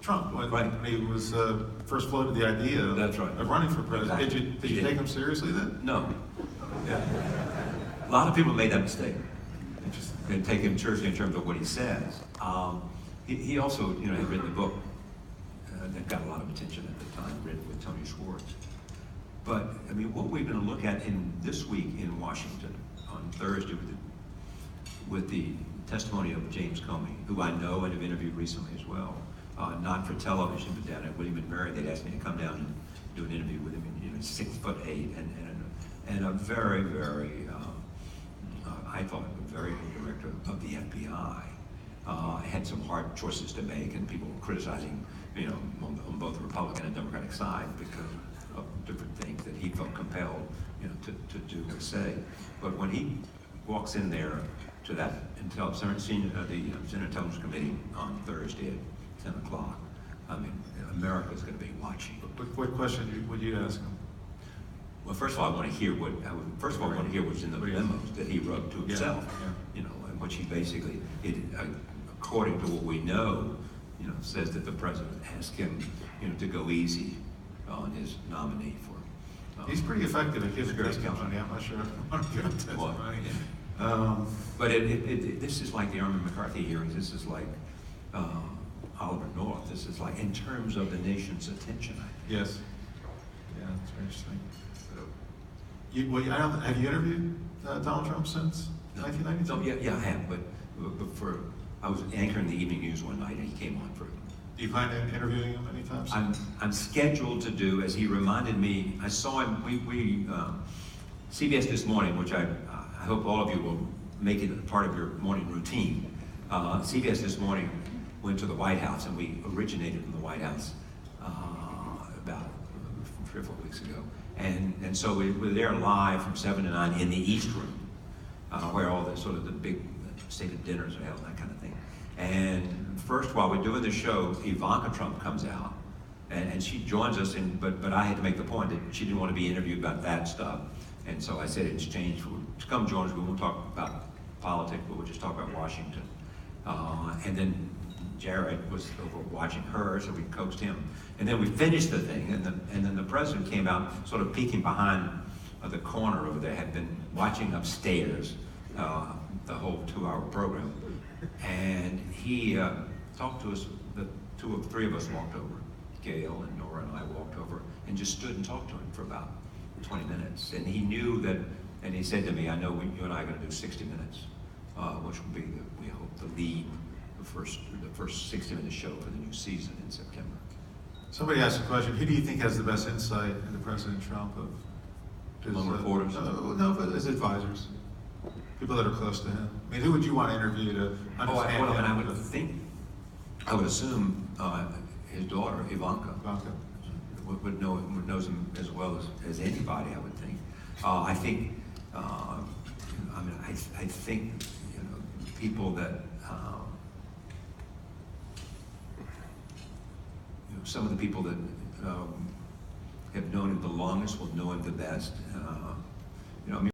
Trump, when, Right. when he was first floated the idea That's right. of running for president. Exactly. Did you take him seriously then? No. Yeah. A lot of people made that mistake. Interesting. And take him seriously in terms of what he says. He also, had written a book that got a lot of attention at the time, written with Tony Schwartz. But what we're going to look at in this week in Washington on Thursday with the testimony of James Comey, who I know and have interviewed recently as well, not for television, but down at William and Mary, they'd asked me to come down and do an interview with him. 6'8" and a very, very, I thought, a very good director of the FBI. Had some hard choices to make, and people were criticizing, on both the Republican and Democratic side because of different things that he felt compelled, to do or say. But when he walks in there to that the Senate Intelligence Committee on Thursday at 10 o'clock, America's going to be watching. What question would you ask him? Well, first of all, I want to hear what's in the memos that he wrote to himself. Yeah. And which he basically, according to what we know, says that the president asked him, to go easy on his nominee for. He's pretty effective at giving Security testimony. Council. I'm not sure I want to give testimony. But this is like the Armin McCarthy hearings. This is like Oliver North. This is like in terms of the nation's attention. I think. Yes. Yeah, that's very interesting. Have you interviewed Donald Trump since 1992? No, yeah, I have. But I was anchoring the evening news one night, and he came on for. Do you plan on interviewing him anytime soon? I'm scheduled to do, as he reminded me. I saw him. We CBS This Morning, which I hope all of you will make it a part of your morning routine. CBS This Morning went to the White House, and we originated in the White House about 3 or 4 weeks ago. And so we were there live from 7 to 9 in the East Room, where all the sort of the big stated dinners are held, that kind of thing. And first, while we're doing the show, Ivanka Trump comes out, and she joins us. But I had to make the point that she didn't want to be interviewed about that stuff. And so I said in exchange for to come join us, we won't talk about politics, but we'll just talk about Washington. And then Jared was over watching her, so we coaxed him. And then we finished the thing, and then the president came out, sort of peeking behind the corner over there, had been watching upstairs the whole 2-hour program. And he talked to us. The 2 or 3 of us walked over. Gail and Nora and I walked over and just stood and talked to him for about 20 minutes. And he knew that, and he said to me, I know you and I are going to do 60 minutes, which will be, we hope, the lead, the first 60-minute show for the new season in September. Somebody asked a question. Who do you think has the best insight into President Trump? Among reporters? No, but as advisors. People that are close to him. Who would you want to interview to understand him? I would assume his daughter, Ivanka. Knows him as well as anybody, I would think. I think people that some of the people that have known him the longest will know him the best.